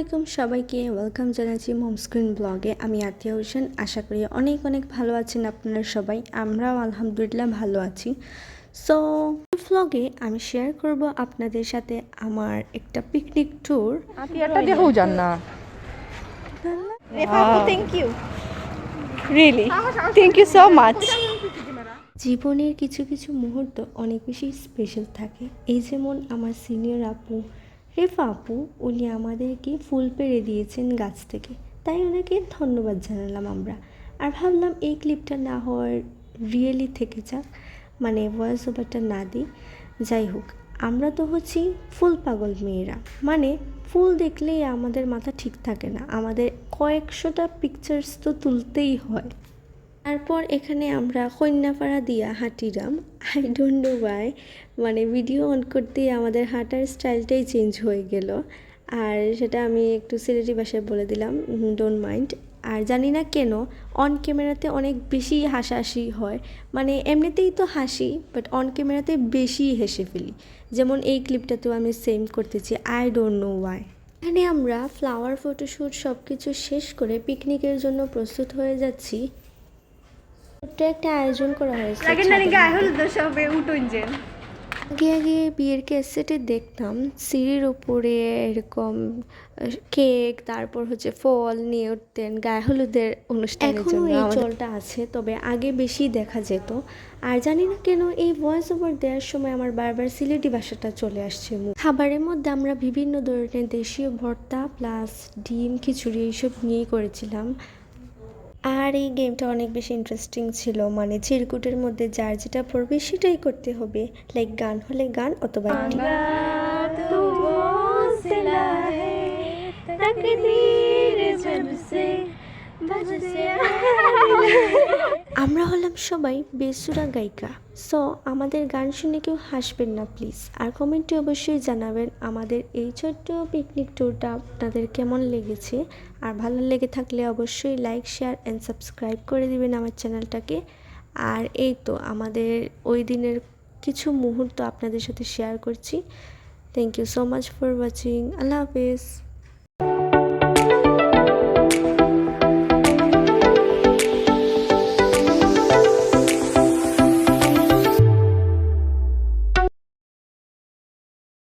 আলাইকুম সবাইকে ওয়েলকাম জানাচ্ছি মম স্ক্রিন ব্লগে। আমি আতিয়া হোসেন। আশা করি অনেক অনেক ভালো আছেন আপনারা সবাই। আমরাও আলহামদুলিল্লাহ ভালো আছি। সো ব্লগে আমি শেয়ার করব আপনাদের সাথে আমার একটা পিকনিক ট্যুর। আতিয়াটা দেখো জান না thank you really thank you so much. জীবনের কিছু কিছু মুহূর্ত অনেক বেশি স্পেশাল থাকে। এই যেমন আমার সিনিয়র আপু রেফা আপু, উনি আমাদেরকে ফুল পেড়ে দিয়েছেন গাছ থেকে, তাই ওনাকে ধন্যবাদ জানালাম আমরা। আর ভাবলাম এই ক্লিপটা না হওয়ার রিয়েলি থেকে যাক, মানে ভয়েস ওভারটা না দিই। যাই হোক, আমরা তো হচ্ছি ফুল পাগল মেয়েরা, মানে ফুল দেখলেই আমাদের মাথা ঠিক থাকে না, আমাদের কয়েকশোটা পিকচার্স তো তুলতেই হয়। তারপর এখানে আমরা কন্যাপাড়া দিয়া হাঁটিলাম। আই ডোন্ট নো ওয়াই, মানে ভিডিও অন করতেই আমাদের হাঁটার স্টাইলটাই চেঞ্জ হয়ে গেল। আর সেটা আমি একটু সিলেটি ভাষায় বলে দিলাম, ডোন্ট মাইন্ড। আর জানি না কেন অন ক্যামেরাতে অনেক বেশি হাসাহাসি হয়, মানে এমনিতেই তো হাসি, বাট অন ক্যামেরাতে বেশি হেসে ফেলি। যেমন এই ক্লিপটাতেও আমি সেম করতেছি, আই ডোন্ট নো ওয়াই। এখানে আমরা ফ্লাওয়ার ফটোশ্যুট সব কিছু শেষ করে পিকনিকের জন্য প্রস্তুত হয়ে যাচ্ছি। একটা আয়োজন করা হয়েছে। আগে আগে বিয়ের ক্যাসেটে দেখতাম সিঁড়ির উপরে এরকম কেক, তারপর হচ্ছে ফল নিয়ে উঠতেন গায়ে হলুদের অনুষ্ঠানের জন্য। এই চলটা আছে, তবে আগে বেশি দেখা যেত। আর জানি না কেন এই ভয়েস ওভার দেওয়ার সময় আমার বারবার সিলেটি ভাষাটা চলে আসছে। খাবারের মধ্যে আমরা বিভিন্ন ধরনের দেশীয় ভর্তা প্লাস ডিম খিচুড়ি এইসব নিয়েই করেছিলাম। আর এই গেমটা অনেক বেশি ইন্টারেস্টিং ছিল, মানে চিরকুটের মধ্যে যার যেটা পড়বে সেটাই করতে হবে। লাইক গান হলে গান, অথবা আমরা হলাম সবাই বেসুরা গায়িকা। সো আমাদের গান শুনে কেউ হাসবেন না প্লিজ। আর কমেন্টে অবশ্যই জানাবেন আমাদের এই ছোট্ট পিকনিক ট্যুরটা আপনাদের কেমন লেগেছে। আর ভালো লেগে থাকলে অবশ্যই লাইক শেয়ার অ্যান্ড সাবস্ক্রাইব করে দিবেন আমার চ্যানেলটাকে। আর এই তো আমাদের ওই দিনের কিছু মুহূর্ত আপনাদের সাথে শেয়ার করছি। Thank you so much for watching. আল্লাহ হাফেজ।